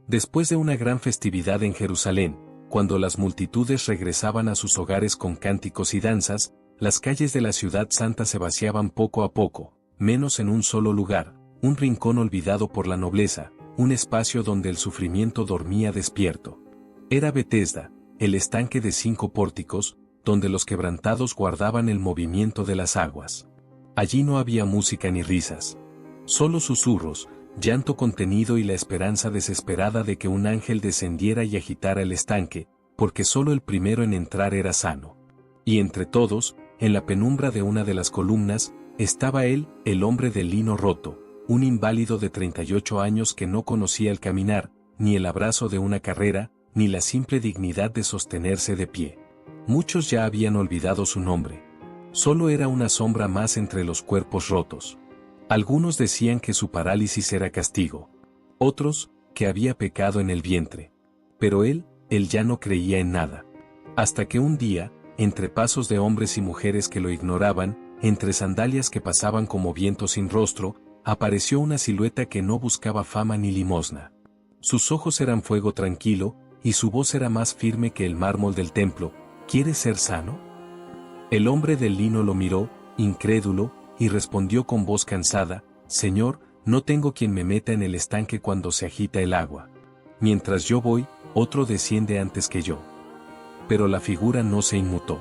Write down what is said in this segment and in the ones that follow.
Después de una gran festividad en Jerusalén, cuando las multitudes regresaban a sus hogares con cánticos y danzas, las calles de la ciudad santa se vaciaban poco a poco, menos en un solo lugar, un rincón olvidado por la nobleza, un espacio donde el sufrimiento dormía despierto. Era Betesda, el estanque de 5 pórticos, donde los quebrantados guardaban el movimiento de las aguas. Allí no había música ni risas. Solo susurros, llanto contenido y la esperanza desesperada de que un ángel descendiera y agitara el estanque, porque solo el primero en entrar era sano. Y entre todos, en la penumbra de una de las columnas, estaba él, el hombre del lino roto, un inválido de 38 años que no conocía el caminar, ni el abrazo de una carrera, ni la simple dignidad de sostenerse de pie. Muchos ya habían olvidado su nombre. Solo era una sombra más entre los cuerpos rotos. Algunos decían que su parálisis era castigo. Otros, que había pecado en el vientre. Pero él ya no creía en nada. Hasta que un día, entre pasos de hombres y mujeres que lo ignoraban, entre sandalias que pasaban como viento sin rostro, apareció una silueta que no buscaba fama ni limosna. Sus ojos eran fuego tranquilo, y su voz era más firme que el mármol del templo. ¿Quieres ser sano? El hombre del lino lo miró, incrédulo, y respondió con voz cansada: Señor, no tengo quien me meta en el estanque cuando se agita el agua. Mientras yo voy, otro desciende antes que yo. Pero la figura no se inmutó,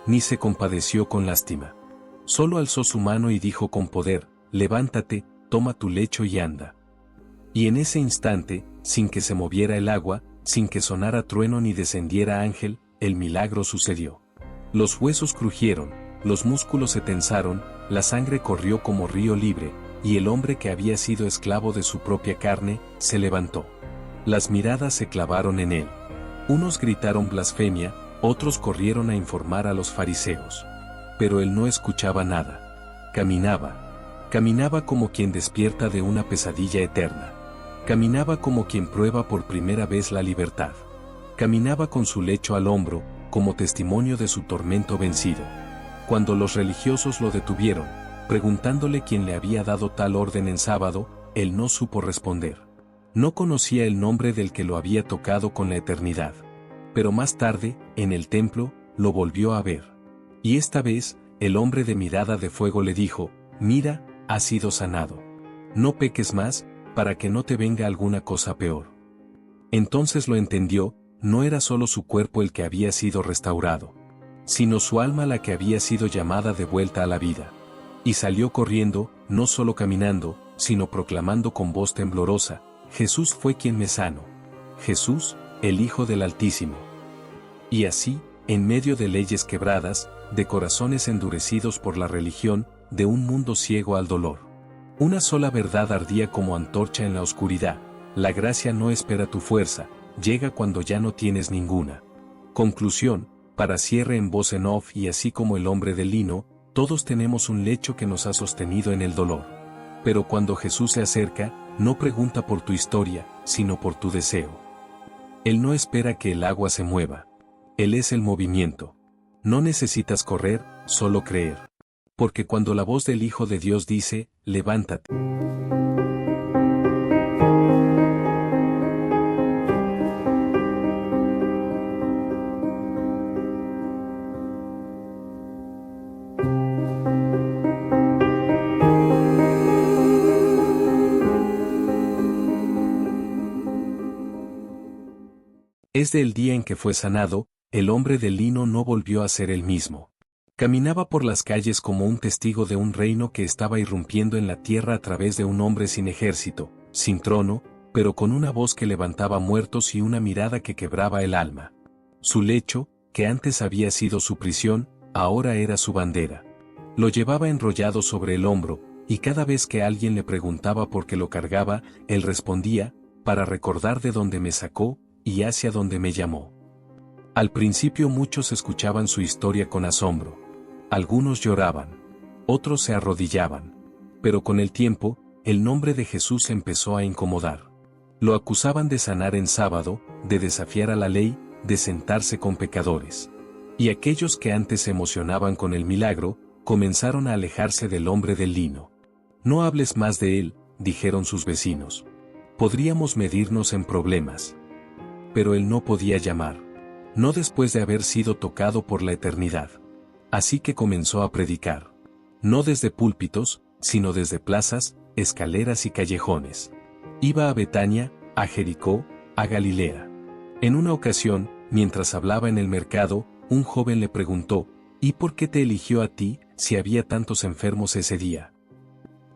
ni se compadeció con lástima. Solo alzó su mano y dijo con poder: levántate, toma tu lecho y anda. Y en ese instante, sin que se moviera el agua, sin que sonara trueno ni descendiera ángel, el milagro sucedió. Los huesos crujieron, los músculos se tensaron, la sangre corrió como río libre, y el hombre que había sido esclavo de su propia carne, se levantó. Las miradas se clavaron en él. Unos gritaron blasfemia, otros corrieron a informar a los fariseos. Pero él no escuchaba nada. Caminaba como quien despierta de una pesadilla eterna. Caminaba como quien prueba por primera vez la libertad. Caminaba con su lecho al hombro, como testimonio de su tormento vencido. Cuando los religiosos lo detuvieron, preguntándole quién le había dado tal orden en sábado, él no supo responder. No conocía el nombre del que lo había tocado con la eternidad. Pero más tarde, en el templo, lo volvió a ver. Y esta vez, el hombre de mirada de fuego le dijo: mira, has sido sanado. No peques más, para que no te venga alguna cosa peor. Entonces lo entendió, no era solo su cuerpo el que había sido restaurado, sino su alma la que había sido llamada de vuelta a la vida. Y salió corriendo, no solo caminando, sino proclamando con voz temblorosa: Jesús fue quien me sanó. Jesús, el Hijo del Altísimo. Y así, en medio de leyes quebradas, de corazones endurecidos por la religión, de un mundo ciego al dolor, una sola verdad ardía como antorcha en la oscuridad: la gracia no espera tu fuerza, llega cuando ya no tienes ninguna. Conclusión, para cierre en voz en off: y así como el hombre del lino, todos tenemos un lecho que nos ha sostenido en el dolor. Pero cuando Jesús se acerca, no pregunta por tu historia, sino por tu deseo. Él no espera que el agua se mueva. Él es el movimiento. No necesitas correr, solo creer. Porque cuando la voz del Hijo de Dios dice: levántate. Desde el día en que fue sanado, el hombre del lino no volvió a ser el mismo. Caminaba por las calles como un testigo de un reino que estaba irrumpiendo en la tierra a través de un hombre sin ejército, sin trono, pero con una voz que levantaba muertos y una mirada que quebraba el alma. Su lecho, que antes había sido su prisión, ahora era su bandera. Lo llevaba enrollado sobre el hombro, y cada vez que alguien le preguntaba por qué lo cargaba, él respondía: para recordar de dónde me sacó, y hacia donde me llamó. Al principio muchos escuchaban su historia con asombro. Algunos lloraban. Otros se arrodillaban. Pero con el tiempo, el nombre de Jesús empezó a incomodar. Lo acusaban de sanar en sábado, de desafiar a la ley, de sentarse con pecadores. Y aquellos que antes se emocionaban con el milagro, comenzaron a alejarse del hombre del lino. No hables más de él, dijeron sus vecinos. Podríamos medirnos en problemas. Pero él no podía llamar. No después de haber sido tocado por la eternidad. Así que comenzó a predicar. No desde púlpitos, sino desde plazas, escaleras y callejones. Iba a Betania, a Jericó, a Galilea. En una ocasión, mientras hablaba en el mercado, un joven le preguntó, ¿y por qué te eligió a ti, si había tantos enfermos ese día?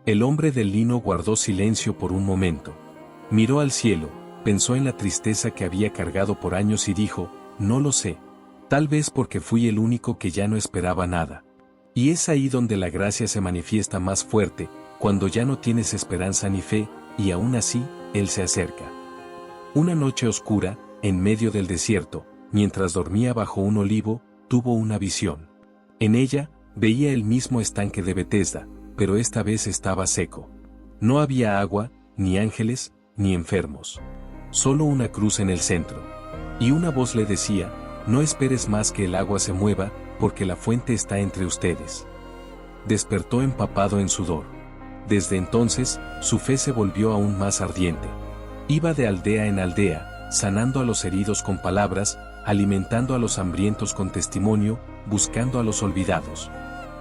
El hombre del lino guardó silencio por un momento. Miró al cielo, pensó en la tristeza que había cargado por años y dijo, no lo sé. Tal vez porque fui el único que ya no esperaba nada. Y es ahí donde la gracia se manifiesta más fuerte, cuando ya no tienes esperanza ni fe, y aún así, Él se acerca. Una noche oscura, en medio del desierto, mientras dormía bajo un olivo, tuvo una visión. En ella, veía el mismo estanque de Betesda, pero esta vez estaba seco. No había agua, ni ángeles, ni enfermos. Solo una cruz en el centro. Y una voz le decía, no esperes más que el agua se mueva, porque la fuente está entre ustedes. Despertó empapado en sudor. Desde entonces, su fe se volvió aún más ardiente. Iba de aldea en aldea, sanando a los heridos con palabras, alimentando a los hambrientos con testimonio, buscando a los olvidados.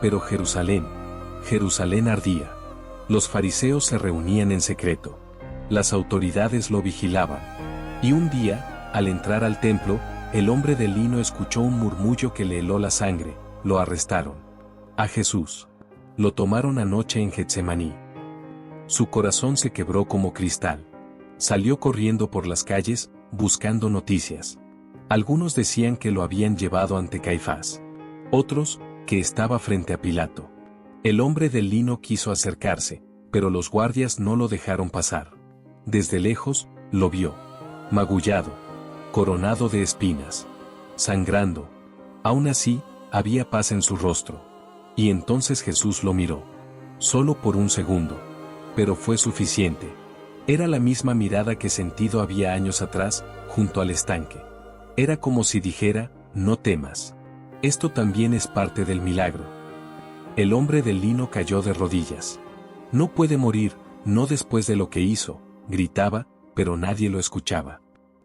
Pero Jerusalén, Jerusalén ardía. Los fariseos se reunían en secreto. Las autoridades lo vigilaban. Y un día, al entrar al templo, el hombre del lino escuchó un murmullo que le heló la sangre, lo arrestaron. A Jesús. Lo tomaron anoche en Getsemaní. Su corazón se quebró como cristal. Salió corriendo por las calles, buscando noticias. Algunos decían que lo habían llevado ante Caifás. Otros, que estaba frente a Pilato. El hombre del lino quiso acercarse, pero los guardias no lo dejaron pasar. Desde lejos, lo vio. Magullado. Coronado de espinas. Sangrando. Aún así, había paz en su rostro. Y entonces Jesús lo miró. Solo por un segundo. Pero fue suficiente. Era la misma mirada que sentido había años atrás, junto al estanque. Era como si dijera, no temas. Esto también es parte del milagro. El hombre del lino cayó de rodillas. No puede morir, no después de lo que hizo, gritaba, pero nadie lo escuchaba.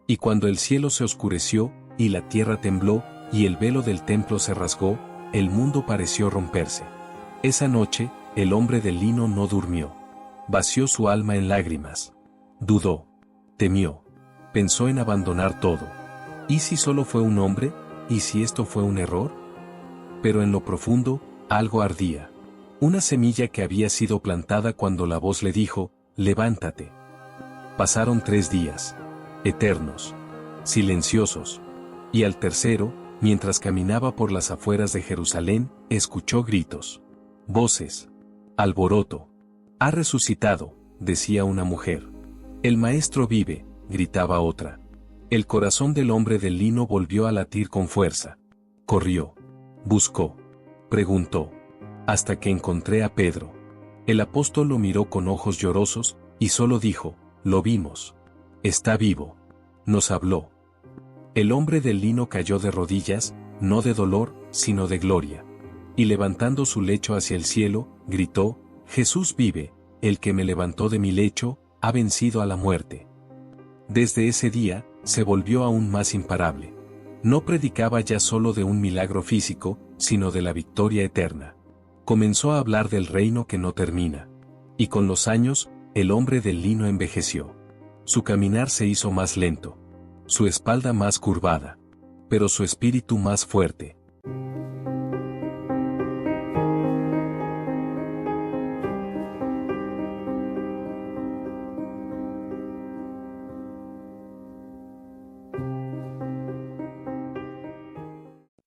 Y cuando el cielo se oscureció, y la tierra tembló, y el velo del templo se rasgó, el mundo pareció romperse. Esa noche, el hombre del lino no durmió. Vació su alma en lágrimas. Dudó. Temió. Pensó en abandonar todo. ¿Y si solo fue un hombre? ¿Y si esto fue un error? Pero en lo profundo, algo ardía. Una semilla que había sido plantada cuando la voz le dijo, levántate. Pasaron 3 días. Eternos. Silenciosos. Y al tercero, mientras caminaba por las afueras de Jerusalén, escuchó gritos. Voces. Alboroto. Ha resucitado, decía una mujer. El maestro vive, gritaba otra. El corazón del hombre del lino volvió a latir con fuerza. Corrió. Buscó. Preguntó. Hasta que encontré a Pedro. El apóstol lo miró con ojos llorosos, y solo dijo, lo vimos. Está vivo. Nos habló. El hombre del lino cayó de rodillas, no de dolor, sino de gloria. Y levantando su lecho hacia el cielo, gritó, Jesús vive, el que me levantó de mi lecho, ha vencido a la muerte. Desde ese día, se volvió aún más imparable. No predicaba ya solo de un milagro físico, sino de la victoria eterna. Comenzó a hablar del reino que no termina. Y con los años, el hombre del lino envejeció. Su caminar se hizo más lento. Su espalda más curvada. Pero su espíritu más fuerte.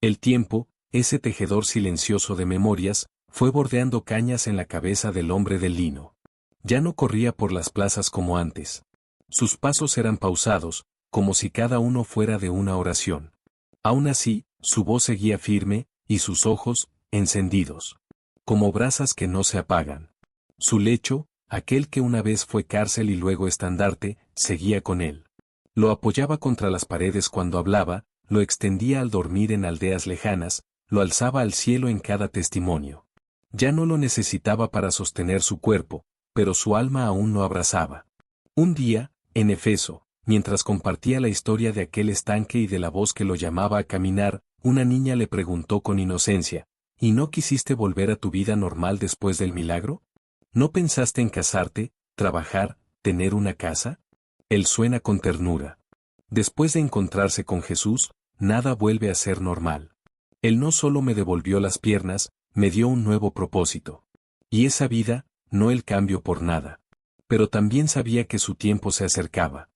El tiempo, ese tejedor silencioso de memorias, fue bordeando cañas en la cabeza del hombre del lino. Ya no corría por las plazas como antes. Sus pasos eran pausados, como si cada uno fuera de una oración. Aún así, su voz seguía firme, y sus ojos, encendidos. Como brasas que no se apagan. Su lecho, aquel que una vez fue cárcel y luego estandarte, seguía con él. Lo apoyaba contra las paredes cuando hablaba, lo extendía al dormir en aldeas lejanas, lo alzaba al cielo en cada testimonio. Ya no lo necesitaba para sostener su cuerpo, pero su alma aún lo abrazaba. Un día, En Efeso, mientras compartía la historia de aquel estanque y de la voz que lo llamaba a caminar, una niña le preguntó con inocencia, ¿y no quisiste volver a tu vida normal después del milagro? ¿No pensaste en casarte, trabajar, tener una casa? Él suena con ternura. Después de encontrarse con Jesús, nada vuelve a ser normal. Él no solo me devolvió las piernas, me dio un nuevo propósito. Y esa vida, no el cambio por nada. Pero también sabía que su tiempo se acercaba.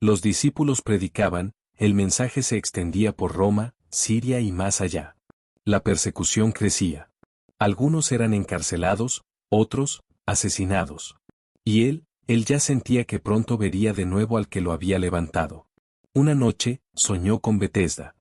Los discípulos predicaban, el mensaje se extendía por Roma, Siria y más allá. La persecución crecía. Algunos eran encarcelados, otros, asesinados. Y él ya sentía que pronto vería de nuevo al que lo había levantado. Una noche, soñó con Betesda.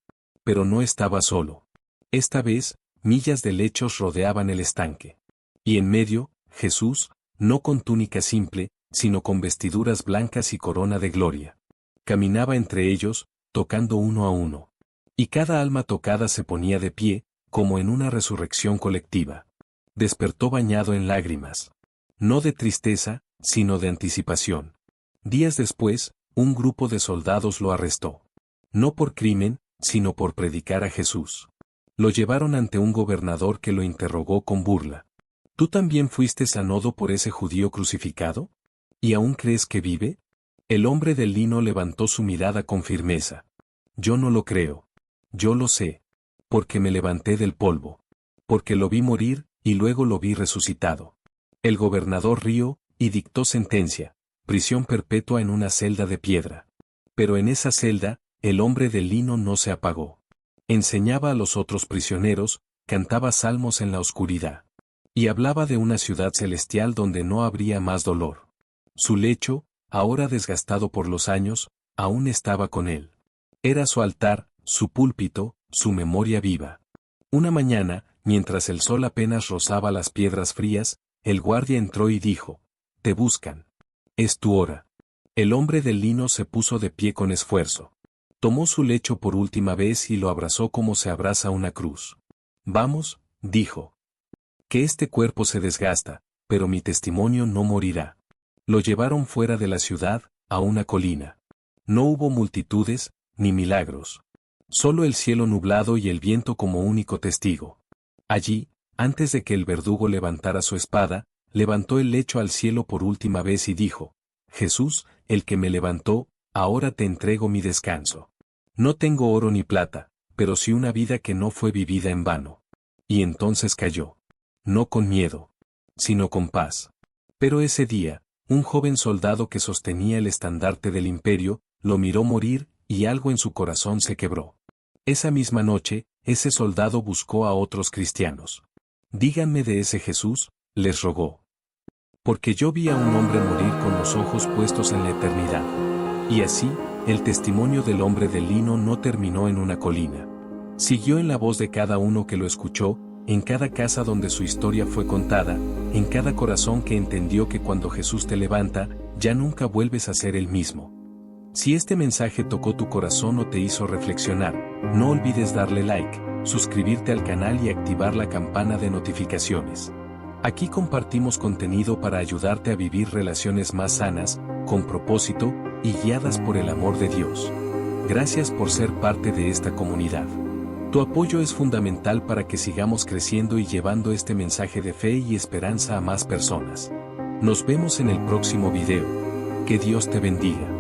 Pero no estaba solo. Esta vez, millas de lechos rodeaban el estanque. Y en medio, Jesús, no con túnica simple, sino con vestiduras blancas y corona de gloria. Caminaba entre ellos, tocando uno a uno. Y cada alma tocada se ponía de pie, como en una resurrección colectiva. Despertó bañado en lágrimas. No de tristeza, sino de anticipación. Días después, un grupo de soldados lo arrestó. No por crimen, sino por predicar a Jesús. Lo llevaron ante un gobernador que lo interrogó con burla. ¿Tú también fuiste sanado por ese judío crucificado? ¿Y aún crees que vive? El hombre del lino levantó su mirada con firmeza. Yo no lo creo. Yo lo sé. Porque me levanté del polvo. Porque lo vi morir, y luego lo vi resucitado. El gobernador rió, y dictó sentencia, prisión perpetua en una celda de piedra. Pero en esa celda, el hombre del lino no se apagó. Enseñaba a los otros prisioneros, cantaba salmos en la oscuridad. Y hablaba de una ciudad celestial donde no habría más dolor. Su lecho, ahora desgastado por los años, aún estaba con él. Era su altar, su púlpito, su memoria viva. Una mañana, mientras el sol apenas rozaba las piedras frías, el guardia entró y dijo, «Te buscan. Es tu hora». El hombre del lino se puso de pie con esfuerzo. Tomó su lecho por última vez y lo abrazó como se abraza una cruz. «Vamos», dijo. «Que este cuerpo se desgasta, pero mi testimonio no morirá». Lo llevaron fuera de la ciudad, a una colina. No hubo multitudes, ni milagros. Solo el cielo nublado y el viento como único testigo. Allí, antes de que el verdugo levantara su espada, levantó el lecho al cielo por última vez y dijo, «Jesús, el que me levantó, ahora te entrego mi descanso. No tengo oro ni plata, pero sí una vida que no fue vivida en vano». Y entonces cayó. No con miedo, sino con paz. Pero ese día, un joven soldado que sostenía el estandarte del imperio, lo miró morir, y algo en su corazón se quebró. Esa misma noche, ese soldado buscó a otros cristianos. «Díganme de ese Jesús», les rogó. «Porque yo vi a un hombre morir con los ojos puestos en la eternidad». Y así, el testimonio del hombre del lino no terminó en una colina. Siguió en la voz de cada uno que lo escuchó, en cada casa donde su historia fue contada, en cada corazón que entendió que cuando Jesús te levanta, ya nunca vuelves a ser el mismo. Si este mensaje tocó tu corazón o te hizo reflexionar, no olvides darle like, suscribirte al canal y activar la campana de notificaciones. Aquí compartimos contenido para ayudarte a vivir relaciones más sanas, con propósito, y guiadas por el amor de Dios. Gracias por ser parte de esta comunidad. Tu apoyo es fundamental para que sigamos creciendo y llevando este mensaje de fe y esperanza a más personas. Nos vemos en el próximo video. Que Dios te bendiga.